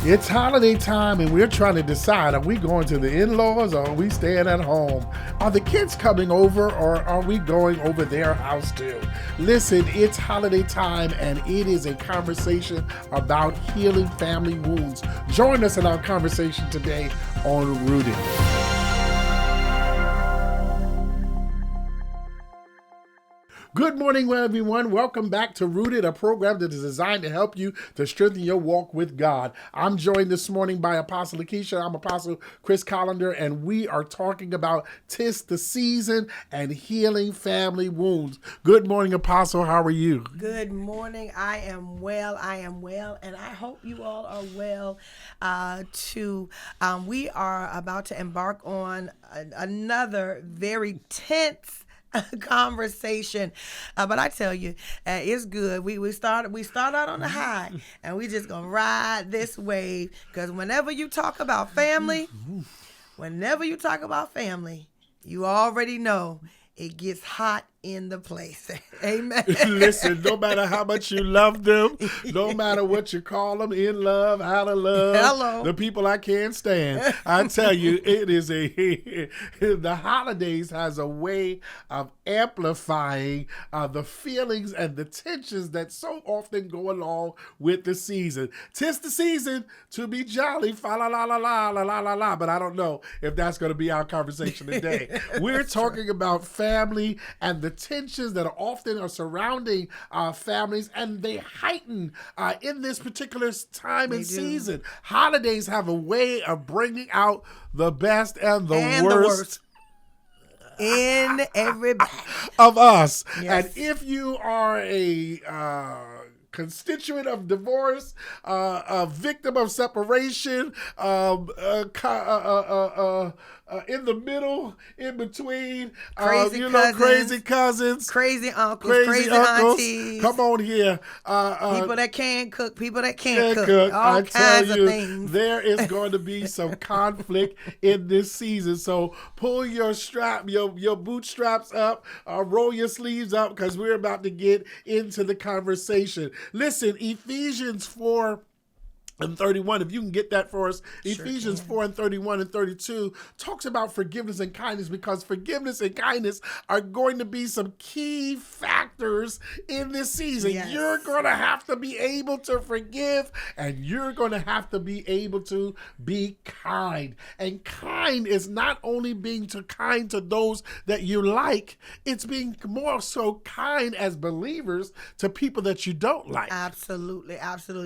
It's holiday time and we're trying to decide, are we going to the in-laws or are we staying at home? Are the kids coming over or are we going over their house too? Listen, it's holiday time and it is a conversation about healing family wounds. Join us in our conversation today on Rooted. Good morning, everyone. Welcome back to Rooted, a program that is designed to help you to strengthen your walk with God. I'm joined this morning by Apostle Lakeisha. I'm Apostle Chris Collender, and we are talking about 'Tis the Season and healing family wounds. Good morning, Apostle. How are you? Good morning. I am well, and I hope you all are well too. We are about to embark on another very tense conversation, but I tell you, it's good. We start out on the high, and we just gonna ride this wave. Because whenever you talk about family, you already know it gets hot in the place. Amen. Listen, no matter how much you love them, no matter what you call them, in love, out of love, Hello. the people I can't stand, I tell you, it is the holidays has a way of amplifying the feelings and the tensions that so often go along with the season. 'Tis the season to be jolly, fa la la la la la la la la, but I don't know if that's going to be our conversation today. We're talking about family and the tensions that are often surrounding families, and they heighten in this particular time and season. Holidays have a way of bringing out the best and the worst in everybody of us. Yes. And if you are a constituent of divorce, a victim of separation, in the middle, in between, crazy cousins, crazy uncles, crazy aunties. Come on here. People that can cook, people that can't cook. All I kinds tell you, of things. There is going to be some conflict in this season. So pull your bootstraps up, roll your sleeves up, because we're about to get into the conversation. Listen, Ephesians 4:31, if you can get that for us. Sure, Ephesians 4:31 and 32 talks about forgiveness and kindness, because forgiveness and kindness are going to be some key factors in this season. Yes. You're going to have to be able to forgive, and you're going to have to be able to be kind. And kind is not only being kind to those that you like, it's being more so kind as believers to people that you don't like. Absolutely.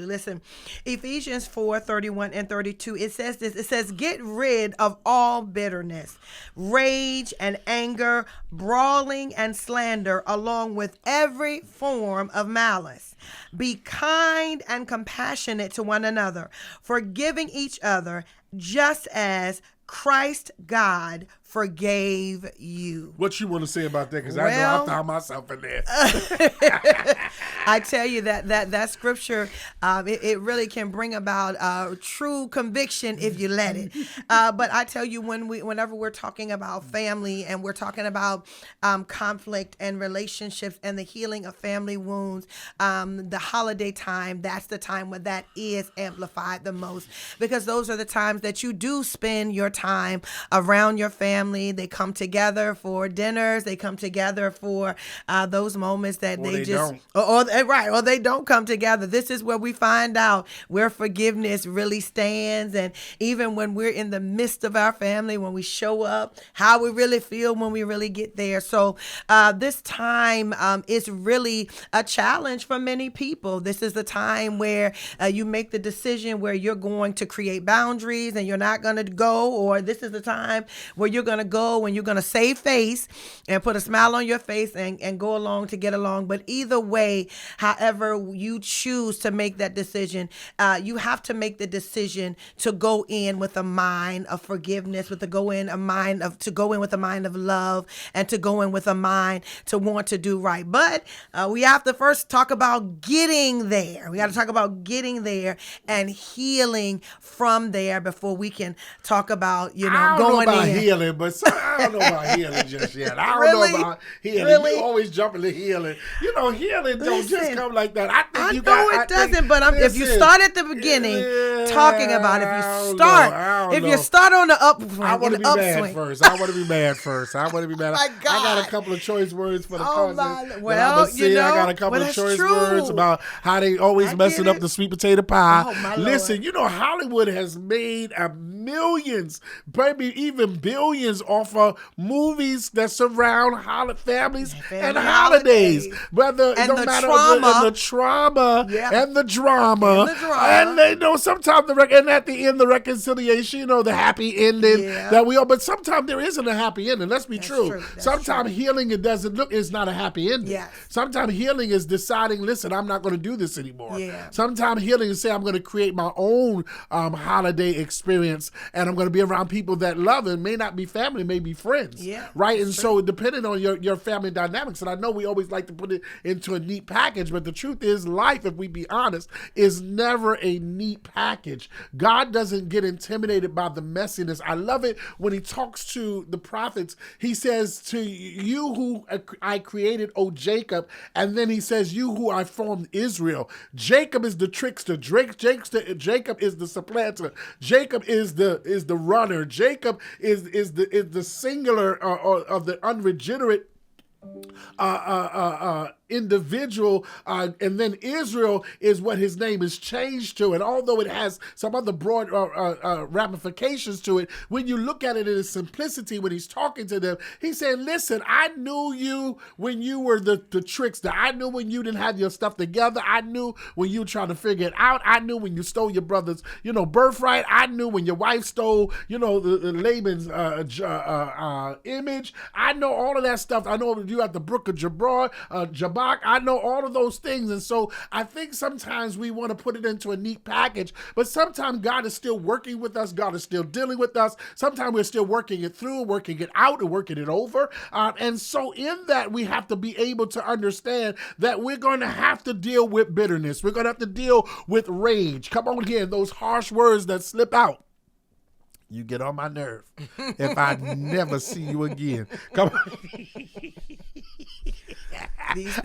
Listen, Ephesians 4:31 and 32, it says this. It says, get rid of all bitterness, rage and anger, brawling and slander, along with every form of malice. Be kind and compassionate to one another, forgiving each other, just as Christ God forgave you. What you want to say about that? Because I know I found myself in there. I tell you that scripture, it really can bring about true conviction if you let it. But I tell you, whenever we're talking about family and we're talking about conflict and relationships and the healing of family wounds, the holiday time, that's the time when that is amplified the most, because those are the times that you do spend your time around your family. They come together for dinners. They come together for those moments that they don't come together. This is where we find out where forgiveness really stands. And even when we're in the midst of our family, when we show up, how we really feel when we really get there. So this time is really a challenge for many people. This is the time where you make the decision where you're going to create boundaries and you're not going to go, or this is the time where you're going to go and you're going to save face and put a smile on your face and go along to get along. But either way, however you choose to make that decision, you have to make the decision to go in with a mind of forgiveness, to go in with a mind of love, and to go in with a mind to want to do right. But we have to first talk about getting there. We got to talk about getting there and healing from there before we can talk about about, I don't going know about in. healing, but I don't know about healing just yet. I don't Really? know about healing. Really? You always jump into healing. Healing don't just Listen, come like that. I think I you know got. it I doesn't, think, but if you listen, start at the beginning, talking about if you start on the upswing, I want to be mad first. I want to be mad first. I want to be mad. My I got God. a couple of choice words for the Oh, cousins. my- that well, I'ma say. I got a couple of that's choice true. words about how they always I messing get up it. the sweet potato pie. Oh, my Listen, Lord. Hollywood has made millions, maybe even billions off of movies that surround families and Family holidays. holidays. Whether it And don't the matter trauma. and the trauma Yep. and the drama. And the drama. And they know sometimes and at the end the reconciliation, the happy ending Yeah. that we all. But sometimes there isn't a happy ending. Let's be That's true. true. That's Sometimes true. healing is not a happy ending. Yes. Sometimes healing is deciding, listen, I'm not going to do this anymore. Yeah. Sometimes healing is saying I'm going to create my own holiday experience, and I'm going to be around people that love and may not be family, may be friends. Yeah, Right. And so depending on your family dynamics, and I know we always like to put it into a neat package, but the truth is life, if we be honest, is never a neat package. God doesn't get intimidated by the messiness. I love it when he talks to the prophets. He says, to you who I created, O Jacob, and then he says, you who I formed, Israel. Jacob is the trickster. Jacob is the supplanter. Jacob is the runner. Jacob is the singular of the unregenerate individual, and then Israel is what his name is changed to. And although it has some other broad ramifications to it, when you look at it in its simplicity, when he's talking to them, he's saying, listen, I knew you when you were the trickster. I knew when you didn't have your stuff together. I knew when you were trying to figure it out. I knew when you stole your brother's, birthright. I knew when your wife stole, the Laban's image. I know all of that stuff. I know you at the brook of Jabbok. I know all of those things. And so I think sometimes we want to put it into a neat package, but sometimes God is still working with us. God is still dealing with us. Sometimes we're still working it through, working it out, and working it over. And so in that, we have to be able to understand that we're going to have to deal with bitterness. We're going to have to deal with rage. Come on here, those harsh words that slip out. You get on my nerve if I never see you again. Come on.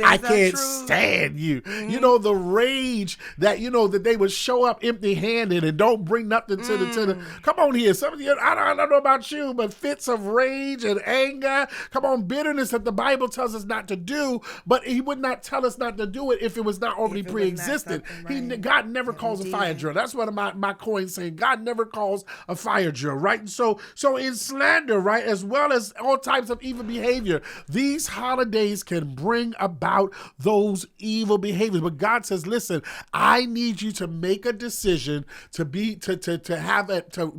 I can't stand you. Mm-hmm. The rage that, that they would show up empty-handed and don't bring nothing to the. Come on here. Some of you, I don't know about you, but fits of rage and anger. Come on, bitterness that the Bible tells us not to do, but he would not tell us not to do it if it was not already pre-existent. Right. God never calls a fire drill. That's what my coin's saying. God never calls a fire drill, right? And so in slander, right, as well as all types of evil behavior, these holidays can bring about those evil behaviors. But God says, listen, I need you to make a decision to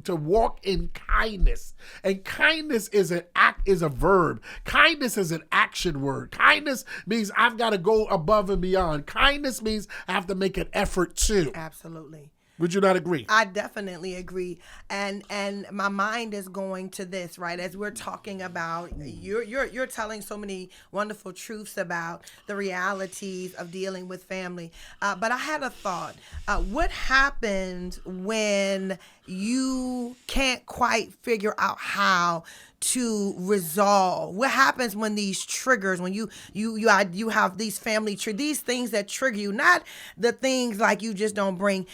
walk in kindness. And kindness is a verb. Kindness is an action word. Kindness means I've got to go above and beyond. Kindness means I have to make an effort too. Absolutely. Would you not agree? I definitely agree. And my mind is going to this, right? As we're talking about, you're telling so many wonderful truths about the realities of dealing with family. But I had a thought. What happens when you can't quite figure out how to resolve? What happens when these triggers, when you have these these things that trigger you, not the things like you just don't bring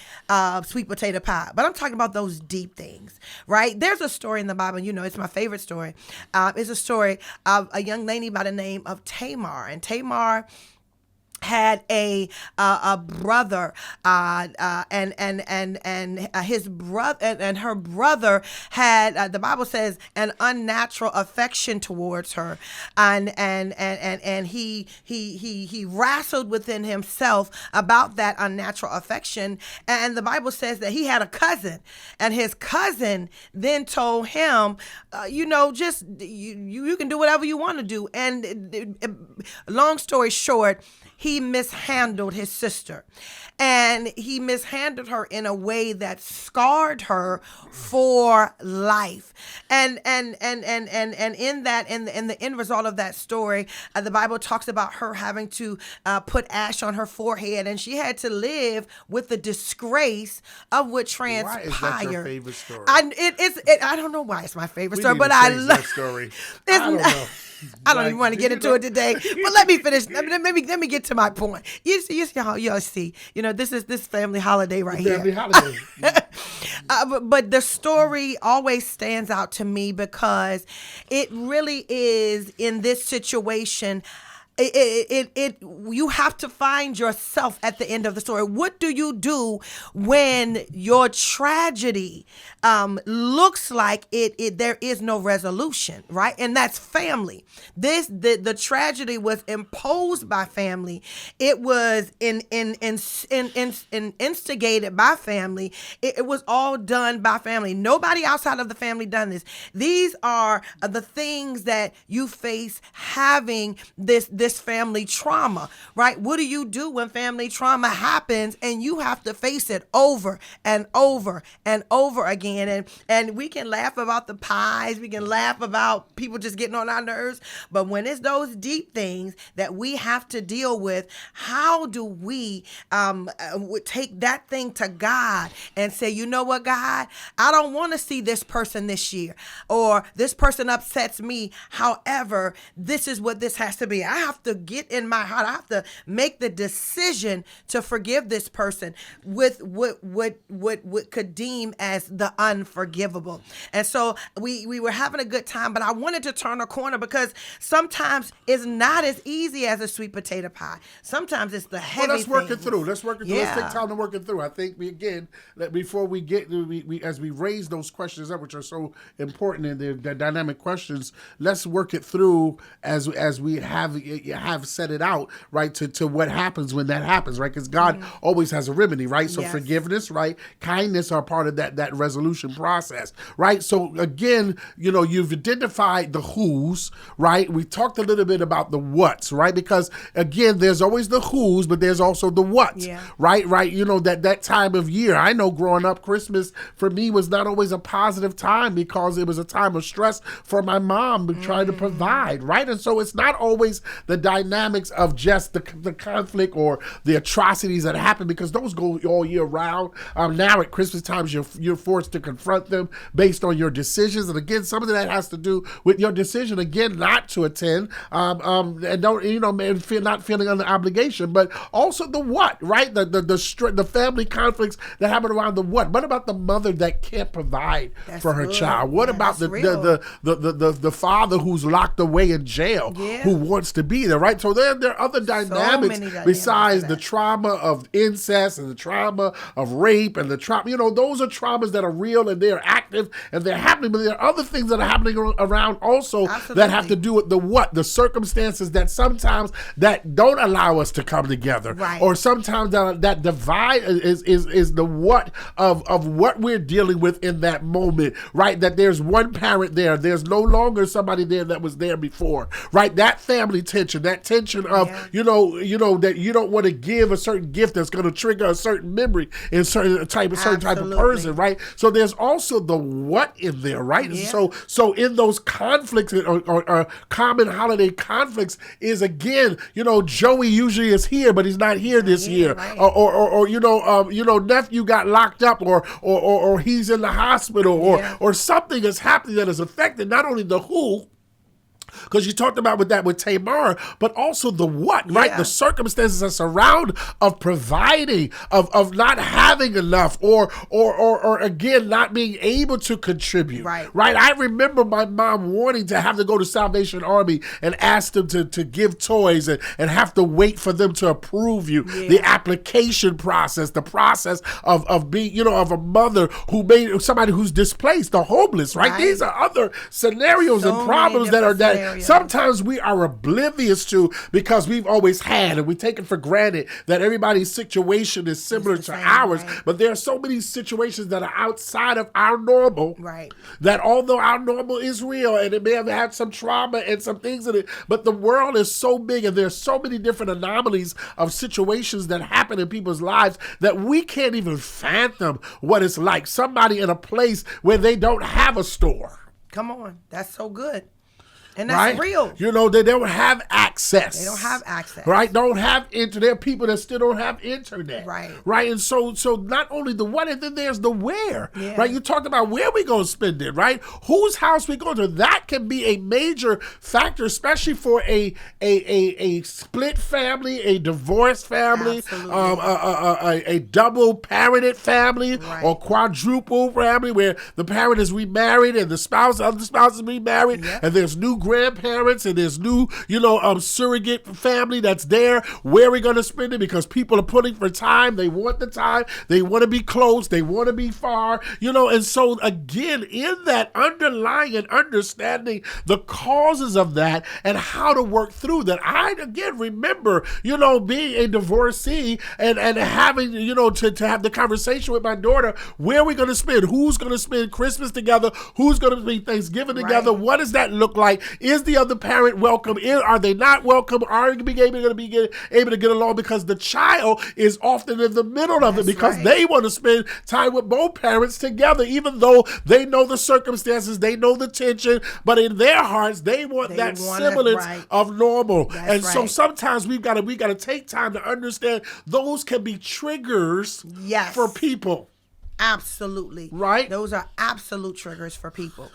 sweet potato pie, but I'm talking about those deep things, right? There's a story in the Bible, it's my favorite story. It's a story of a young lady by the name of Tamar, and Tamar had a brother, and his brother and her brother had, the Bible says, an unnatural affection towards her, and he wrestled within himself about that unnatural affection. And the Bible says that he had a cousin, and his cousin then told him, just you can do whatever you want to do. And long story short, he he mishandled his sister. And he mishandled her in a way that scarred her for life. And in that, in the end result of that story, the Bible talks about her having to put ash on her forehead, and she had to live with the disgrace of what transpired. Why is that your favorite story? I don't know why it's my favorite story, but I love that story. I don't know. I don't even want to get into it today, but let me finish. Let me get to my point. You see, y'all see, this is this family holiday right here. Family holiday. But the story always stands out to me because it really is in this situation. You have to find yourself at the end of the story. What do you do when your tragedy looks like there is no resolution, right? And that's family. The tragedy was imposed by family. It was instigated by family. It was all done by family. Nobody outside of the family done this. These are the things that you face having this family trauma, right? What do you do when family trauma happens and you have to face it over and over and over again? And we can laugh about the pies, we can laugh about people just getting on our nerves, but when it's those deep things that we have to deal with, how do we take that thing to God and say, you know what, God, I don't want to see this person this year, or this person upsets me. However, this is what this has to be. I have to get in my heart. I have to make the decision to forgive this person with what could deem as the unforgivable. And so we were having a good time, but I wanted to turn a corner because sometimes it's not as easy as a sweet potato pie. Sometimes it's the heavy Let's work things. it through. Let's work it through. Yeah. Let's take time to work it through. I think before we get as we raise those questions up, which are so important and they're dynamic questions, let's work it through as we have set it out, right, to what happens when that happens, right? Because God always has a remedy, right? So Yes. forgiveness, right? Kindness are part of that resolution process, right? So again, you've identified the who's, right? We talked a little bit about the what's, right? Because again, there's always the who's, but there's also the what's, right? Right? That time of year. I know growing up, Christmas for me was not always a positive time because it was a time of stress for my mom trying to provide, right? And so it's not always the dynamics of just the conflict or the atrocities that happen, because those go all year round. Now at Christmas times, you're forced to confront them based on your decisions, and again, some of that has to do with your decision again not to attend, and don't not feeling under obligation, but also the what, right? The family conflicts that happen around the what. What about the mother that can't provide for her child? What about the father who's locked away in jail who wants to be there, right? So there are other dynamics besides the trauma of incest and the trauma of rape and the trauma. Those are traumas that are real and they're active and they're happening, but there are other things that are happening around also that have to do with the circumstances that sometimes that don't allow us to come together, right? Or sometimes that divide is the what of what we're dealing with in that moment, right? That there's one parent there, there's no longer somebody there that was there before, right? That family tension, that tension of that you don't want to give a certain gift that's going to trigger a certain memory in certain type of person, right? So there's also the what in there, right? Yeah. So in those conflicts or common holiday conflicts is again, Joey usually is here, but he's not here this year, right? Or nephew got locked up, or he's in the hospital, or something is happening that is affecting not only the who, because you talked about with Tamar, but also the what, right? The circumstances that surround of providing, of not having enough, or again not being able to contribute, right? I remember my mom wanting to have to go to Salvation Army and ask them to give toys and have to wait for them to approve you. The application process, the process of being, of a mother who made somebody who's displaced, the homeless, right? These are other scenarios and problems that scenarios. sometimes we are oblivious to because we've always had and we take it for granted that everybody's situation is similar to ours. Right. But there are so many situations that are outside of our normal. Right. That although our normal is real and it may have had some trauma and some things in it, but the world is so big and there's so many different anomalies of situations that happen in people's lives that we can't even fathom what it's like. Somebody in a place where they don't have a store. Come on. That's so good. And that's real. You know, they don't have access. They don't have access. Right? Don't have internet. There are people that still don't have internet. Right. Right? And so not only the what, and then there's the where. Yeah. Right? You talked about where we going to spend it, right? Whose house we going to. That can be a major factor, especially for a split family, a divorced family, a double parented family, or quadruple family where the parent is remarried and the other spouse is remarried, and there's new grandparents and there's new, surrogate family that's there. Where are we going to spend it? Because people are putting for time. They want the time. They want to be close. They want to be far, and so again, in that underlying and understanding the causes of that and how to work through that. I, again, remember, being a divorcee and having, to have the conversation with my daughter, where are we going to spend? Who's going to spend Christmas together? Who's going to be Thanksgiving together? What does that look like? Is the other parent welcome? Are they not welcome? Are you able to get along? Because the child is often in the middle of it because they want to spend time with both parents together, even though they know the circumstances, they know the tension, but in their hearts, they want that semblance of normal. So sometimes we've got to take time to understand those can be triggers for people. Absolutely. Right? Those are absolute triggers for people.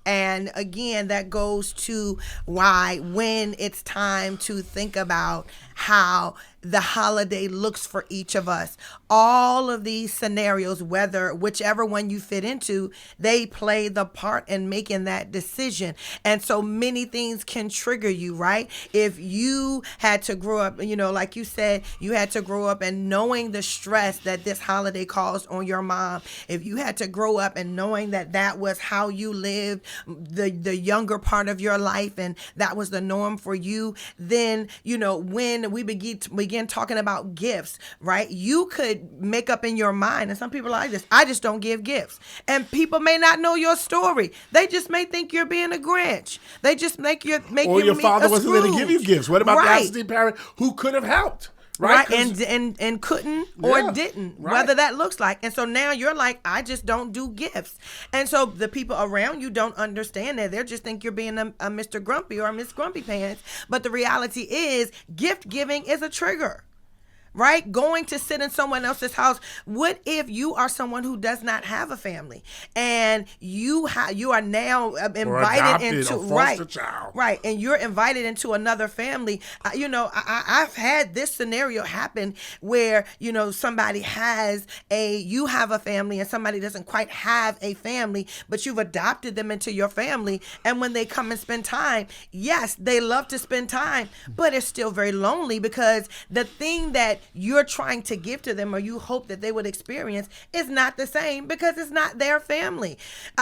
And again, that goes to why when it's time to think about how the holiday looks for each of us, all of these scenarios, whichever one you fit into, they play the part in making that decision. And so many things can trigger you, right? If you had to grow up, like you said, you had to grow up and knowing the stress that this holiday caused on your mom, if you had to grow up and knowing that was how you lived the younger part of your life and that was the norm for you, then, when we begin talking about gifts, right? You could make up in your mind, and some people are like this, I just don't give gifts. And people may not know your story. They just may think you're being a Grinch. They just make you or your father wasn't going to give you gifts. What about the absentee parent who could have helped? Right. And couldn't or didn't, whether that looks like. And so now you're like, I just don't do gifts. And so the people around you don't understand that. They just think you're being a Mr. Grumpy or a Miss Grumpy Pants. But the reality is gift giving is a trigger. Right? Going to sit in someone else's house. What if you are someone who does not have a family and you are now invited into right, and you're invited into another family? I've had this scenario happen where somebody you have a family and somebody doesn't quite have a family, but you've adopted them into your family, and when they come and spend time, yes, they love to spend time, but it's still very lonely because the thing that you're trying to give to them or you hope that they would experience is not the same because it's not their family.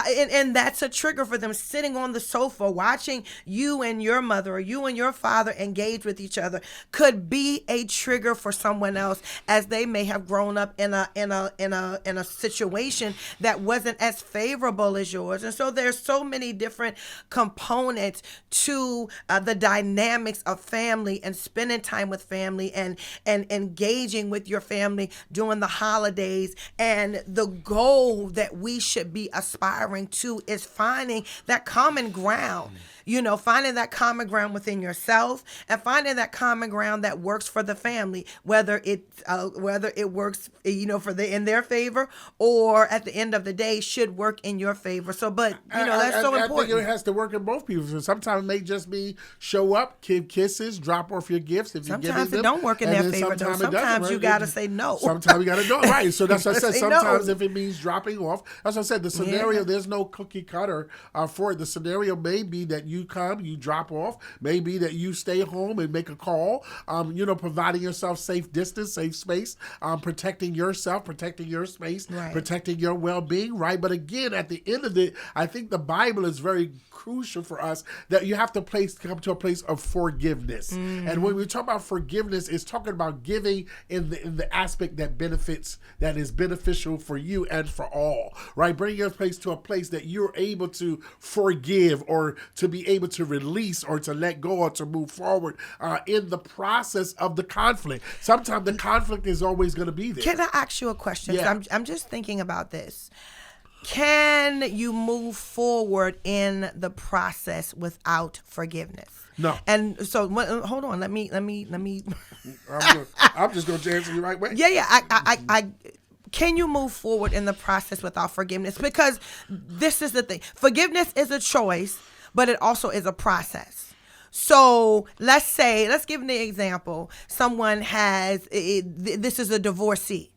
And that's a trigger for them, sitting on the sofa watching you and your mother or you and your father engage with each other could be a trigger for someone else, as they may have grown up in a situation that wasn't as favorable as yours. And so there's so many different components to the dynamics of family and spending time with family and engaging with your family during the holidays. And the goal that we should be aspiring to is finding that common ground. Finding that common ground within yourself and finding that common ground that works for the family, whether it works, in their favor or at the end of the day should work in your favor. So, but that's so important. I think it has to work in both people. So sometimes it may just be show up, give kisses, drop off your gifts. If sometimes it don't work in their favor. Sometimes you got to say no. Sometimes you got to do it. Right. So that's what I said. Sometimes if it means dropping off, as I said, the scenario, there's no cookie cutter for it. The scenario may be that you come, you drop off. Maybe that you stay home and make a call. Providing yourself safe distance, safe space, protecting yourself, protecting your space, protecting your well-being, right? But again, at the end of it, I think the Bible is very crucial for us that you have to come to a place of forgiveness. And when we talk about forgiveness, it's talking about giving in the aspect that is beneficial for you and for all, right? Bring your place to a place that you're able to forgive or to be able to release or to let go or to move forward in the process of the conflict. Sometimes the conflict is always going to be there. Can I ask you a question? Yeah. I'm just thinking about this. Can you move forward in the process without forgiveness? No. And so, hold on. Let me. I'm just going to answer you right way. Yeah. I can you move forward in the process without forgiveness? Because this is the thing. Forgiveness is a choice, but it also is a process. So let's give the example. Someone this is a divorcee.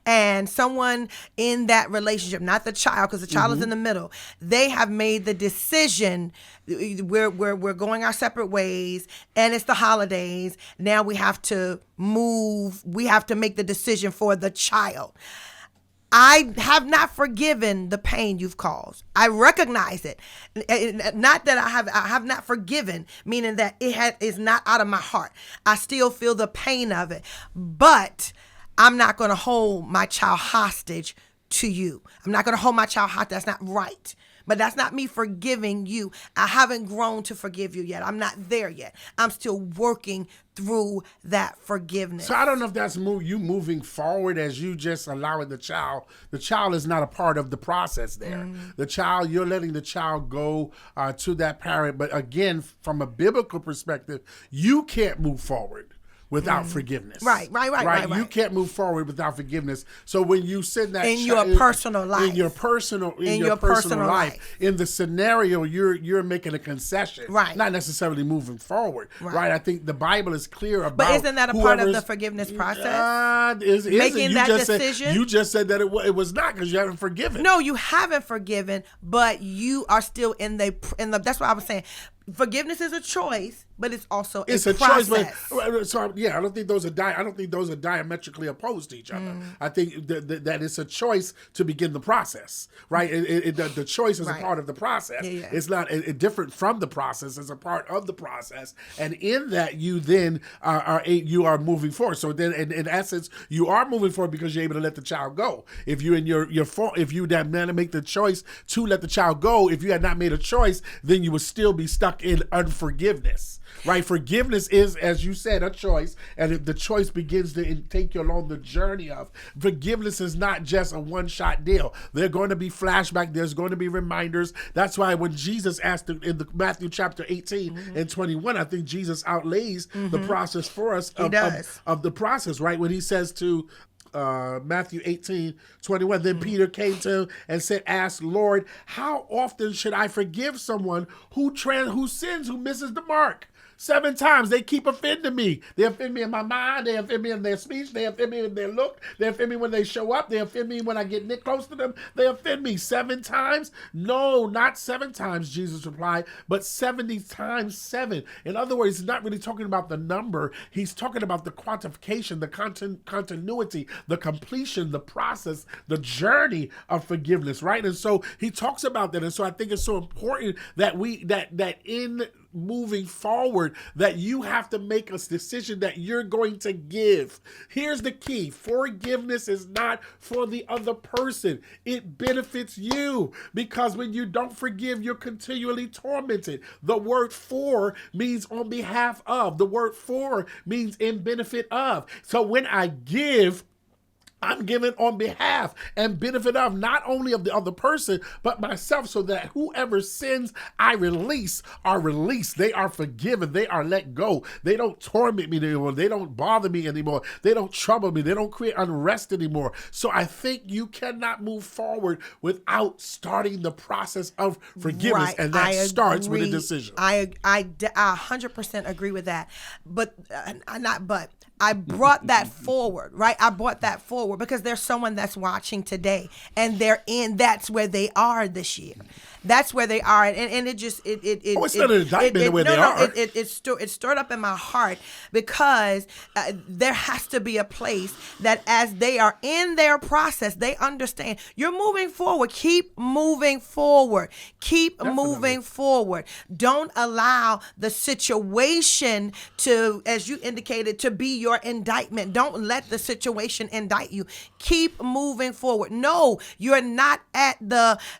And someone in that relationship, not the child, because the child is in the middle, they have made the decision, we're going our separate ways, and it's the holidays. Now we have to move. We have to make the decision for the child. I have not forgiven the pain you've caused. I recognize it. Not that I have not forgiven, meaning that it is not out of my heart. I still feel the pain of it. But I'm not going to hold my child hostage to you. I'm not going to hold my child hostage. That's not right. But that's not me forgiving you. I haven't grown to forgive you yet. I'm not there yet. I'm still working through that forgiveness. So I don't know if that's you moving forward as you just allowing the child. The child is not a part of the process there. The child, you're letting the child go to that parent. But again, from a biblical perspective, you can't move forward without forgiveness. Right. You can't move forward without forgiveness. So when you send that in your personal life, in your personal life, in the scenario, you're making a concession, right? Not necessarily moving forward, right? I think the Bible is clear about. But isn't that a part of the forgiveness process? Making that decision. You just said that it was not because you haven't forgiven. No, you haven't forgiven, but you are still in the. That's what I was saying. Forgiveness is a choice, but it's also a process. Choice. So I don't think those are diametrically opposed to each other. I think that it's a choice to begin the process, right? The choice is a part of the process. Yeah. It's not different from the process. It's a part of the process, and in that you then are moving forward. So then, in essence, you are moving forward because you're able to let the child go. If you if you had not make the choice to let the child go, if you had not made a choice, then you would still be stuck in unforgiveness, right? Forgiveness is, as you said, a choice, and if the choice begins to take you along the journey of forgiveness is not just a one-shot deal. There's going to be flashback. There's going to be reminders. That's why when Jesus asked in the Matthew chapter 18 and 21, I think Jesus outlays the process for us of the process, right? When he says to Matthew 18:21. Then Peter came to him and asked, Lord, how often should I forgive someone who sins, who misses the mark? 7 times. They keep offending me. They offend me in my mind. They offend me in their speech. They offend me in their look. They offend me when they show up. They offend me when I get close to them. They offend me 7 times. No, not 7 times, Jesus replied, but 70 times 7. In other words, he's not really talking about the number. He's talking about the quantification, the continuity, the completion, the process, the journey of forgiveness, right? And so he talks about that. And so I think it's so important that that in moving forward, that you have to make a decision that you're going to give. Here's the key. Forgiveness is not for the other person. It benefits you, because when you don't forgive, you're continually tormented. The word for means on behalf of. The word for means in benefit of. So when I give, I'm giving on behalf and benefit of not only of the other person, but myself, so that whoever sins I release are released. They are forgiven. They are let go. They don't torment me anymore. They don't bother me anymore. They don't trouble me. They don't create unrest anymore. So I think you cannot move forward without starting the process of forgiveness. Right. And that starts with a decision. I 100% agree with that. I brought that forward, right? I brought that forward because there's someone that's watching today, and that's where they are this year. That's where they are, and it just it's not an indictment of where they are. It stirred up in my heart because there has to be a place that as they are in their process, they understand you're moving forward. Keep moving forward. Keep moving forward. Don't allow the situation to, as you indicated, to be your indictment. Don't let the situation indict you. Keep moving forward. No, you're not at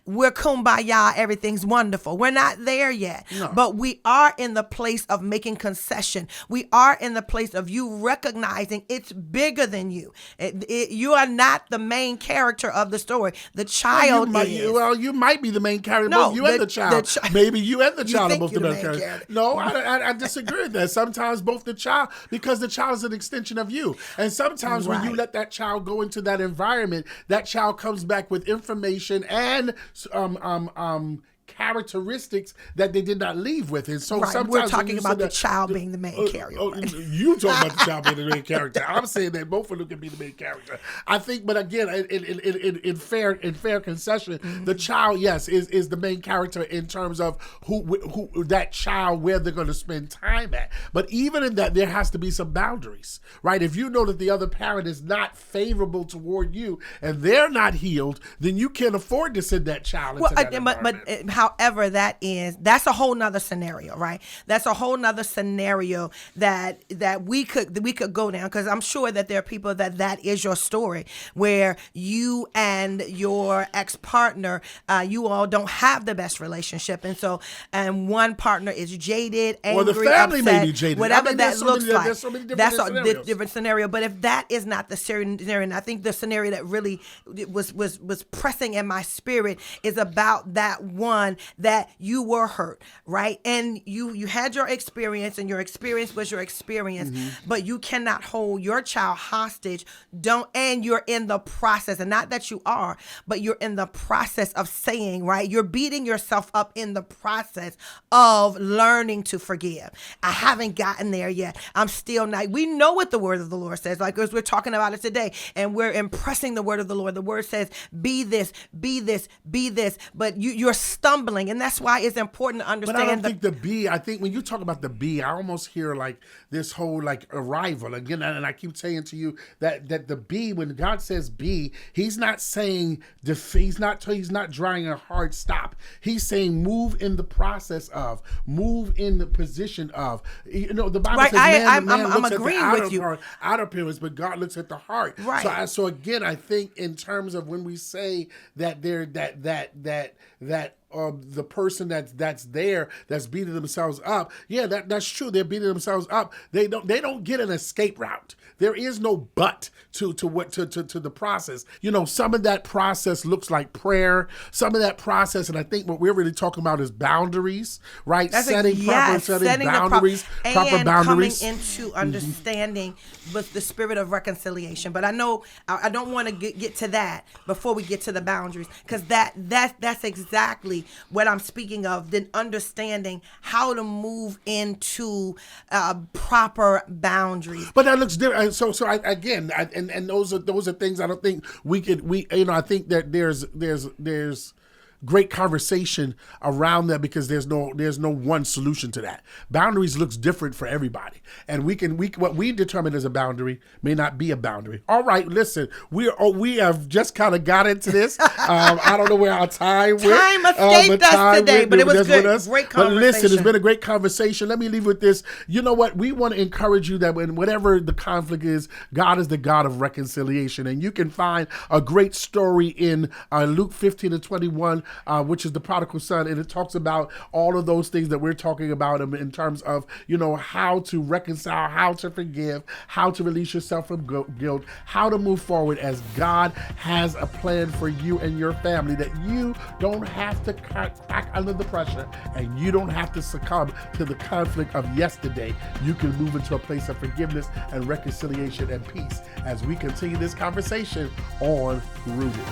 we're kumbaya, everything's wonderful. We're not there yet. No. But we are in the place of making concession. We are in the place of you recognizing it's bigger than you. You are not the main character of the story. The child is. You might be the main character. No, both you and the child. Maybe you and the child are both the main character. character. No, I disagree with that. Sometimes both the child, because the child is an extension of you. And sometimes when you let that child go into that environment, that child comes back with information and characteristics that they did not leave with. And so sometimes we're talking about the child being the main character. You talking about the child being the main character. I'm saying that both of them can be the main character. I think, but again, in fair concession, the child, yes, is the main character in terms of who that child, where they're going to spend time at. But even in that, there has to be some boundaries, right? If you know that the other parent is not favorable toward you and they're not healed, then you can't afford to send that child into that environment. However, that's a whole nother scenario, right? That's a whole nother scenario that we could go down, because I'm sure that there are people that is your story, where you and your ex-partner, you all don't have the best relationship, and one partner is jaded, angry, or the family upset, may be jaded. whatever that looks like. There's so many different That's scenarios. a different scenario. But if that is not the scenario, and I think the scenario that really was pressing in my spirit is about that one that you were hurt, right? And you had your experience, and your experience was your experience, but you cannot hold your child hostage. And you're in the process, and not that you are, but you're in the process of saying, right? You're beating yourself up in the process of learning to forgive. I haven't gotten there yet. I'm still not. We know what the word of the Lord says, like as we're talking about it today, and we're impressing the word of the Lord. The word says, be this, be this, be this, but you're stumbling, and that's why it's important to understand. But I don't think the B. I think when you talk about the B, I almost hear like this whole like arrival again. And I keep saying to you that the B, when God says B, He's not saying He's not drawing a hard stop. He's saying move in the process of, move in the position of. You know, the Bible says man looks agreeing at the with you. outer appearance, but God looks at the heart. Right. So again, I think in terms of when we say that the person that's there that's beating themselves up, that's true. They're beating themselves up. They don't get an escape route. There is no but to the process. You know, some of that process looks like prayer. Some of that process, and I think what we're really talking about is boundaries, right? Setting boundaries, proper boundaries, coming into understanding with the spirit of reconciliation. But I know I don't want to get to that before we get to the boundaries, because that's exactly what I'm speaking of. Then understanding how to move into proper boundaries. But that looks different. So and those are things I don't think I think that there's great conversation around that, because there's no one solution to that. Boundaries looks different for everybody, and what we determine as a boundary may not be a boundary. All right, listen, we have just kind of got into this. I don't know where our time went. Time escaped us today, but it was good. Great conversation. But listen, it's been a great conversation. Let me leave with this. You know what? We want to encourage you that when whatever the conflict is, God is the God of reconciliation, and you can find a great story in Luke 15:21. Which is the prodigal son, and it talks about all of those things that we're talking about in terms of, you know, how to reconcile, how to forgive, how to release yourself from guilt, how to move forward as God has a plan for you and your family, that you don't have to crack under the pressure, and you don't have to succumb to the conflict of yesterday. You can move into a place of forgiveness and reconciliation and peace as we continue this conversation on Rooted.